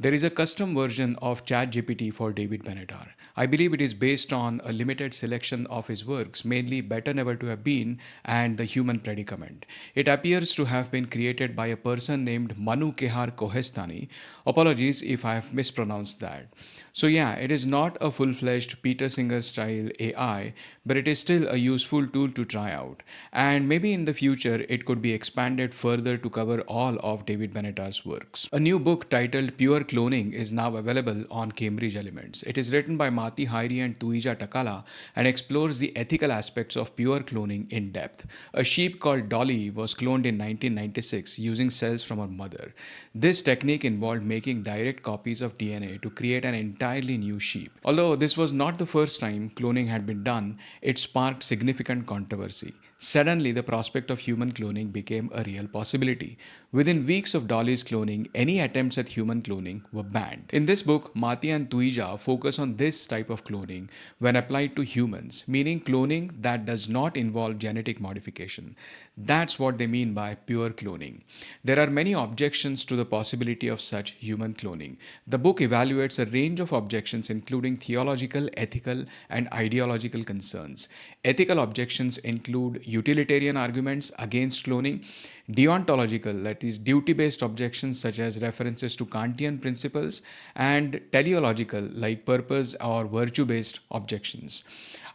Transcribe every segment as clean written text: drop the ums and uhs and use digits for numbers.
There is a custom version of ChatGPT for David Benatar. I believe it is based on a limited selection of his works, mainly Better Never to Have Been and The Human Predicament. It appears to have been created by a person named Manu Kehar Kohestani. Apologies if I have mispronounced that. So, yeah, it is not a full fledged Peter Singer style AI, but it is still a useful tool to try out. And maybe in the future, it could be expanded further to cover all of David Benatar's works. A new book titled Pure Cloning is now available on Cambridge Elements. It is written by Matti Häyry and Tuija Takala and explores the ethical aspects of pure cloning in depth. A sheep called Dolly was cloned in 1996 using cells from her mother. This technique involved making direct copies of DNA to create an entirely new sheep. Although this was not the first time cloning had been done, it sparked significant controversy. Suddenly, the prospect of human cloning became a real possibility. Within weeks of Dolly's cloning, any attempts at human cloning were banned. In this book, Matti and Tuija focus on this type of cloning when applied to humans, meaning cloning that does not involve genetic modification. That's what they mean by pure cloning. There are many objections to the possibility of such human cloning. The book evaluates a range of objections, including theological, ethical, and ideological concerns. Ethical objections include utilitarian arguments against cloning, deontological, that is, duty based objections such as references to Kantian principles, and teleological, like purpose or virtue based objections.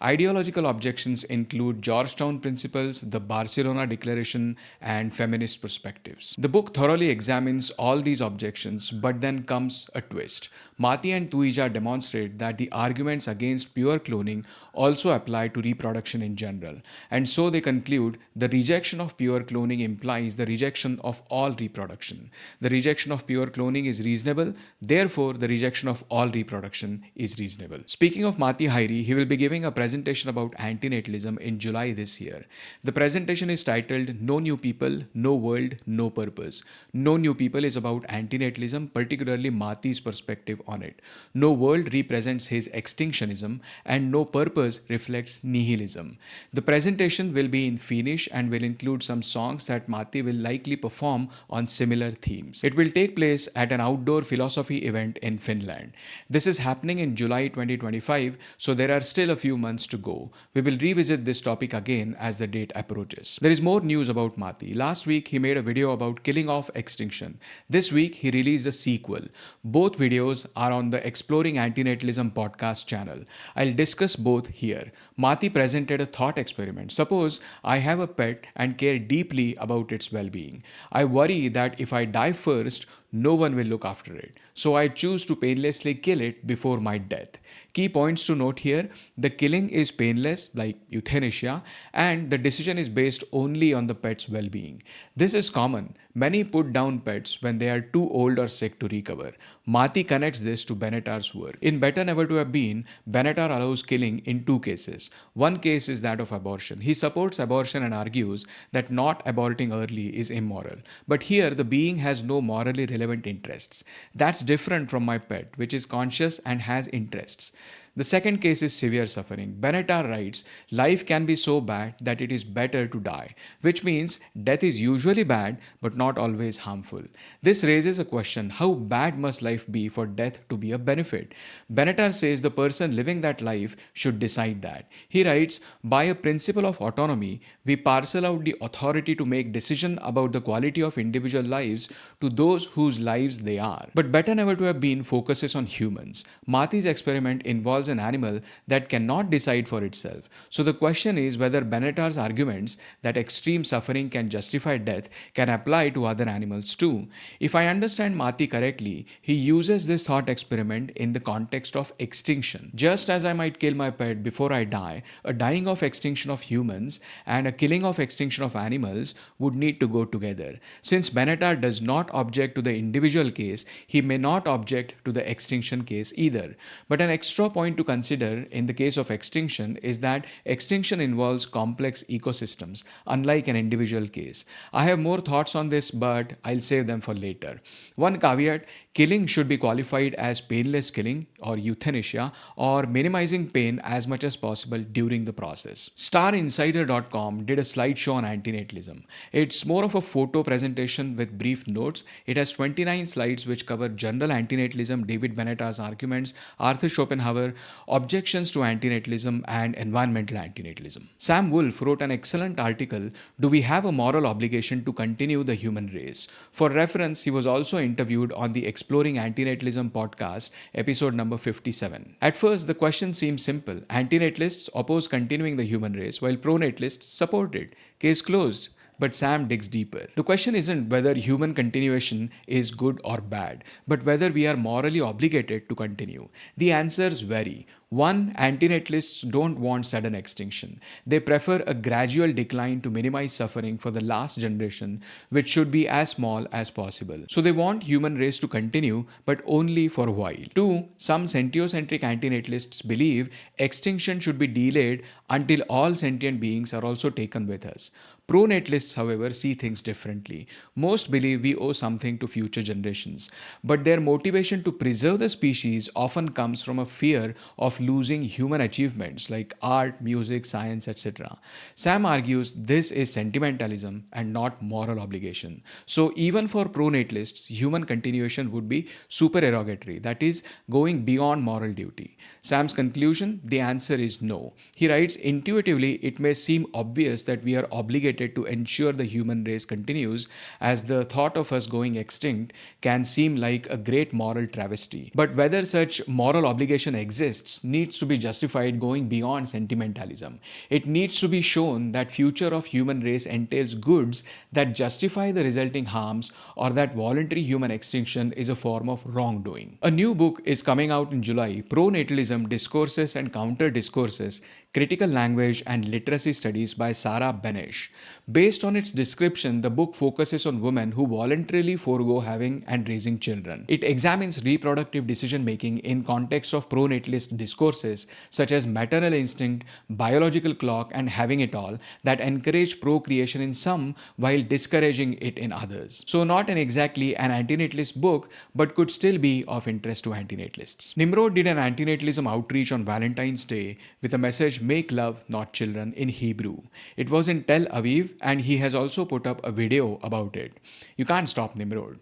Ideological objections include Georgetown principles, the Barcelona Declaration, and feminist perspectives. The book thoroughly examines all these objections, but then comes a twist. Matti and Tuija demonstrate that the arguments against pure cloning also apply to reproduction in general, and so they conclude the rejection of pure cloning implies the rejection of all reproduction. The rejection of pure cloning is reasonable, therefore, the rejection of all reproduction is reasonable. Speaking of Matti Häyry, he will be giving a presentation about antinatalism in July this year. The presentation is titled No New People, No World, No Purpose. No New People is about antinatalism, particularly Matti's perspective on it. No World represents his extinctionism, and No Purpose reflects nihilism. The presentation will be in Finnish and will include some songs that Matti will likely perform on similar themes. It will take place at an outdoor philosophy event in Finland. This is happening in July 2025, so there are still a few months to go. We will revisit this topic again as the date approaches. There is more news about Matti. Last week, he made a video about killing off Extinction. This week, he released a sequel. Both videos are on the Exploring Antinatalism podcast channel. I'll discuss both here. Matti presented a thought experiment. Suppose I have a pet and care deeply about its well-being. I worry that if I die first, no one will look after it. So I choose to painlessly kill it before my death. Key points to note here: the killing is painless, like euthanasia, and the decision is based only on the pet's well-being. This is common. Many put down pets when they are too old or sick to recover. Matti connects this to Benatar's work. In Better Never to Have Been, Benatar allows killing in two cases. One case is that of abortion. He supports abortion and argues that not aborting early is immoral. But here, the being has no morally relevant interests. That's different from my pet, which is conscious and has interests. The second case is severe suffering. Benatar writes, life can be so bad that it is better to die, which means death is usually bad but not always harmful. This raises a question: how bad must life be for death to be a benefit? Benatar says the person living that life should decide that. He writes, by a principle of autonomy, we parcel out the authority to make decision about the quality of individual lives to those whose lives they are. But Better Never to Have Been focuses on humans. Matti's experiment involves an animal that cannot decide for itself. So the question is whether Benatar's arguments that extreme suffering can justify death can apply to other animals too. If I understand Matti correctly, he uses this thought experiment in the context of extinction. Just as I might kill my pet before I die, a dying of extinction of humans and a killing of extinction of animals would need to go together. Since Benatar does not object to the individual case, he may not object to the extinction case either. But an extra point point to consider in the case of extinction is that extinction involves complex ecosystems, unlike an individual case. I have more thoughts on this, but I'll save them for later. One caveat: killing should be qualified as painless killing or euthanasia, or minimizing pain as much as possible during the process. StarInsider.com did a slideshow on antinatalism. It's more of a photo presentation with brief notes. It has 29 slides which cover general antinatalism, David Benatar's arguments, Arthur Schopenhauer, objections to antinatalism, and environmental antinatalism. Sam Woolfe wrote an excellent article, "Do We Have a Moral Obligation to Continue the Human Race?" For reference, he was also interviewed on the Exploring Antinatalism podcast, episode number 57. At first, the question seems simple. Antinatalists oppose continuing the human race, while pronatalists support it. Case closed. But Sam digs deeper. The question isn't whether human continuation is good or bad, but whether we are morally obligated to continue. The answers vary. One, antinatalists don't want sudden extinction. They prefer a gradual decline to minimize suffering for the last generation, which should be as small as possible. So they want human race to continue, but only for a while. Two, some sentiocentric antinatalists believe extinction should be delayed until all sentient beings are also taken with us. Pronatalists, however, see things differently. Most believe we owe something to future generations, but their motivation to preserve the species often comes from a fear of losing human achievements like art, music, science, etc. Sam argues this is sentimentalism and not moral obligation. So even for pronatalists, human continuation would be supererogatory, that is, going beyond moral duty. Sam's conclusion: the answer is no. He writes, intuitively, it may seem obvious that we are obligated to ensure the human race continues, as the thought of us going extinct can seem like a great moral travesty. But whether such moral obligation exists needs to be justified going beyond sentimentalism. It needs to be shown that future of human race entails goods that justify the resulting harms, or that voluntary human extinction is a form of wrongdoing. A new book is coming out in July, Pronatalism, Discourses and Counterdiscourses, Critical Language and Literacy Studies by Sarah Benesch. Based on its description, the book focuses on women who voluntarily forego having and raising children. It examines reproductive decision-making in context of pronatalist discourses such as maternal instinct, biological clock, and having it all that encourage procreation in some while discouraging it in others. So not exactly an antinatalist book, but could still be of interest to antinatalists. Nimrod did an antinatalism outreach on Valentine's Day with a message, "Make love, not children," in Hebrew. It was in Tel Aviv, and he has also put up a video about it. You can't stop Nimrod.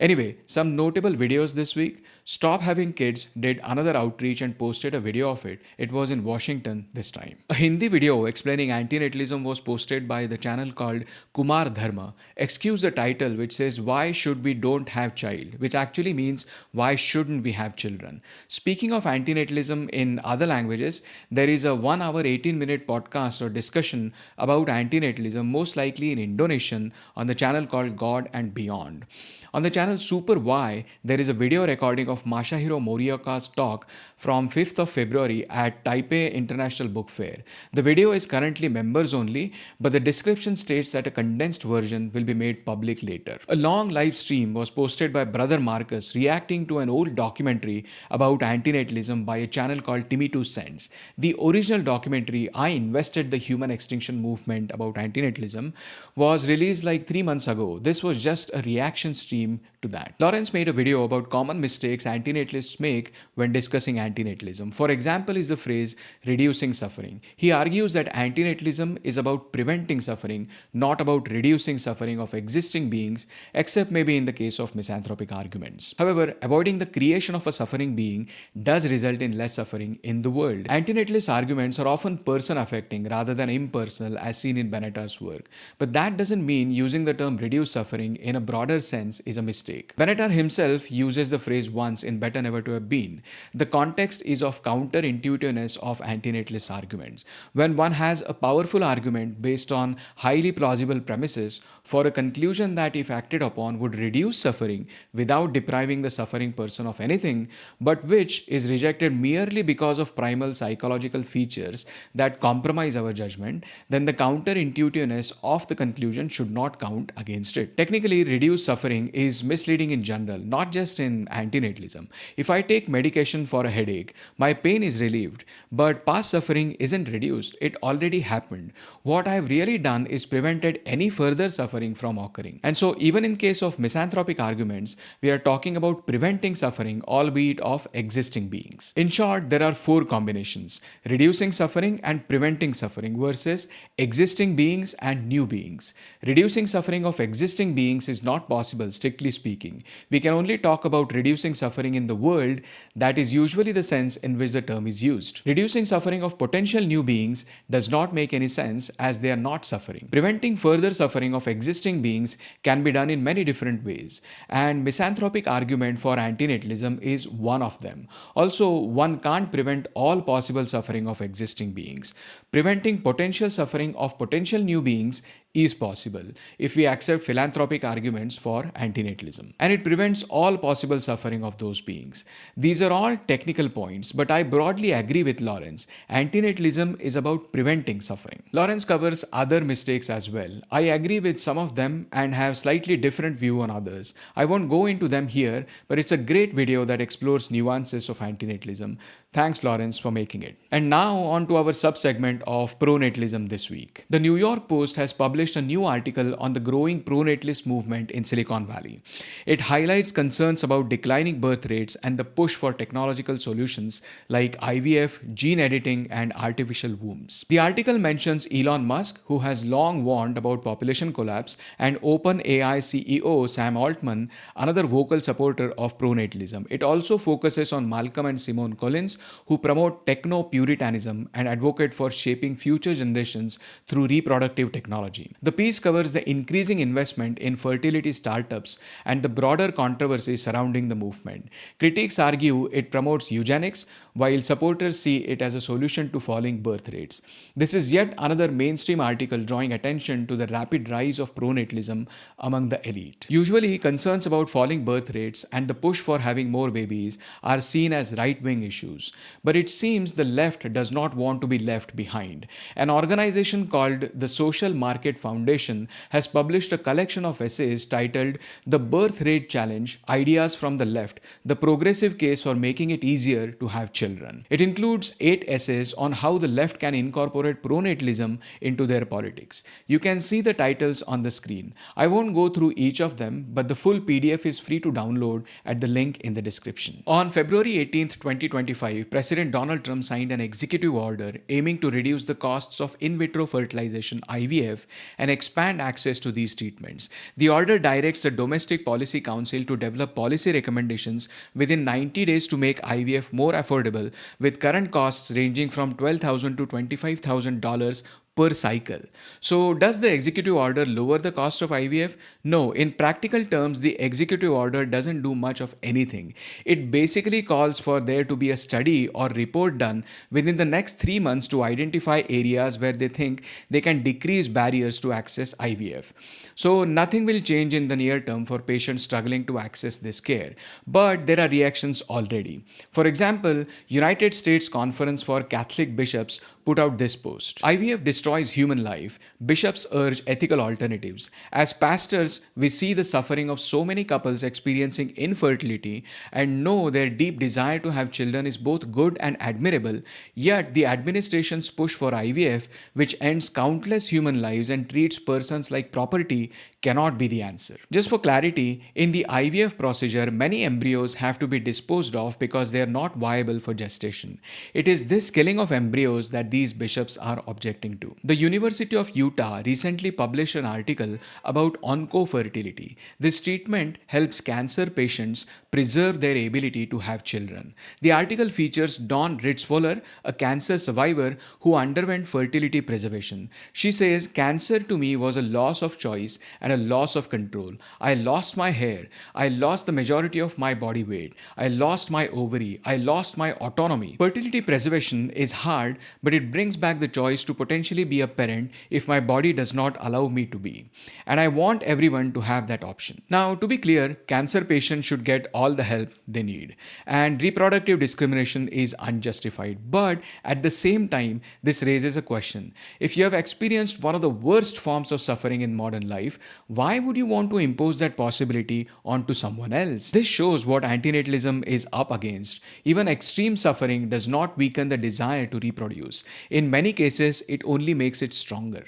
Anyway, some notable videos this week. Stop Having Kids did another outreach and posted a video of it. It was in Washington this time. A Hindi video explaining antinatalism was posted by the channel called Kumar Dharma. Excuse the title, which says "Why should we don't have child?" which actually means "Why shouldn't we have children?" Speaking of antinatalism in other languages, there is a 1 hour 18-minute podcast or discussion about antinatalism, most likely in Indonesian, on the channel called God and Beyond. On the channel Super Y, there is a video recording of Masahiro Morioka's talk from 5th of February at Taipei International Book Fair. The video is currently members only, but the description states that a condensed version will be made public later. A long live stream was posted by Brother Marcus reacting to an old documentary about antinatalism by a channel called Timmy 2 Cents. The original documentary, I Invested the Human Extinction Movement about antinatalism, was released like 3 months ago. This was just a reaction stream to that. Lawrence made a video about common mistakes antinatalists make when discussing antinatalism. For example is the phrase "reducing suffering." He argues that antinatalism is about preventing suffering, not about reducing suffering of existing beings, except maybe in the case of misanthropic arguments. However, avoiding the creation of a suffering being does result in less suffering in the world. Antinatalist arguments are often person-affecting rather than impersonal, as seen in Benatar's work. But that doesn't mean using the term "reduce suffering" in a broader sense is a mistake. Benatar himself uses the phrase once in Better Never to Have Been. The context is of counterintuitiveness of antinatalist arguments. When one has a powerful argument based on highly plausible premises for a conclusion that, if acted upon, would reduce suffering without depriving the suffering person of anything, but which is rejected merely because of primal psychological features that compromise our judgment, then the counterintuitiveness of the conclusion should not count against it. Technically, reduced suffering is misleading in general, not just in antinatalism. If I take medication for a headache, my pain is relieved, but past suffering isn't reduced. It already happened. What I have really done is prevented any further suffering from occurring. And so, even in case of misanthropic arguments, we are talking about preventing suffering, albeit of existing beings. In short, there are four combinations: reducing suffering and preventing suffering versus existing beings and new beings. Reducing suffering of existing beings is not possible, strictly speaking. We can only talk about reducing suffering in the world. That is usually the sense in which the term is used. Reducing suffering of potential new beings does not make any sense as they are not suffering. Preventing further suffering of existing beings can be done in many different ways, and misanthropic argument for antinatalism is one of them. Also, one can't prevent all possible suffering of existing beings. Preventing potential suffering of potential new beings is possible if we accept philanthropic arguments for antinatalism, and it prevents all possible suffering of those beings. These are all technical points, but I broadly agree with Lawrence. Antinatalism is about preventing suffering. Lawrence covers other mistakes as well. I agree with some of them and have slightly different view on others. I won't go into them here, but it's a great video that explores nuances of antinatalism. Thanks, Lawrence, for making it. And now on to our subsegment of pronatalism this week. The New York Post has published a new article on the growing pronatalist movement in Silicon Valley. It highlights concerns about declining birth rates and the push for technological solutions like IVF, gene editing, and artificial wombs. The article mentions Elon Musk, who has long warned about population collapse, and OpenAI CEO Sam Altman, another vocal supporter of pronatalism. It also focuses on Malcolm and Simone Collins, who promote techno-puritanism and advocate for shaping future generations through reproductive technology. The piece covers the increasing investment in fertility startups and the broader controversy surrounding the movement. Critics argue it promotes eugenics, while supporters see it as a solution to falling birth rates. This is yet another mainstream article drawing attention to the rapid rise of pronatalism among the elite. Usually, concerns about falling birth rates and the push for having more babies are seen as right-wing issues. But it seems the left does not want to be left behind. An organization called the Social Market Foundation has published a collection of essays titled The Birth Rate Challenge: Ideas from the Left, the Progressive Case for Making It Easier to Have Children. It includes 8 essays on how the left can incorporate pronatalism into their politics. You can see the titles on the screen. I won't go through each of them, but the full PDF is free to download at the link in the description. On February 18th, 2025, President Donald Trump signed an executive order aiming to reduce the costs of in vitro fertilization (IVF) and expand access to these treatments. The order directs the Domestic Policy Council to develop policy recommendations within 90 days to make IVF more affordable, with current costs ranging from $12,000 to $25,000 per cycle. So, does the executive order lower the cost of IVF? No, in practical terms, the executive order doesn't do much of anything. It basically calls for there to be a study or report done within the next 3 months to identify areas where they think they can decrease barriers to access IVF. So, nothing will change in the near term for patients struggling to access this care, but there are reactions already. For example, United States Conference for Catholic Bishops put out this post: IVF destroys human life. Bishops urge ethical alternatives. As pastors, we see the suffering of so many couples experiencing infertility and know their deep desire to have children is both good and admirable, yet the administration's push for IVF, which ends countless human lives and treats persons like property, cannot be the answer. Just for clarity, in the IVF procedure, many embryos have to be disposed of because they are not viable for gestation. It is this killing of embryos that these bishops are objecting to. The University of Utah recently published an article about oncofertility. This treatment helps cancer patients preserve their ability to have children. The article features Dawn Ritzvoller, a cancer survivor who underwent fertility preservation. She says, "Cancer to me was a loss of choice and a loss of control. I lost my hair. I lost the majority of my body weight. I lost my ovary. I lost my autonomy." Fertility preservation is hard, but it brings back the choice to potentially be a parent if my body does not allow me to be. And I want everyone to have that option. Now, to be clear, cancer patients should get all the help they need. And reproductive discrimination is unjustified. But at the same time, this raises a question. If you have experienced one of the worst forms of suffering in modern life, why would you want to impose that possibility onto someone else? This shows what antinatalism is up against. Even extreme suffering does not weaken the desire to reproduce. In many cases, it only makes it stronger.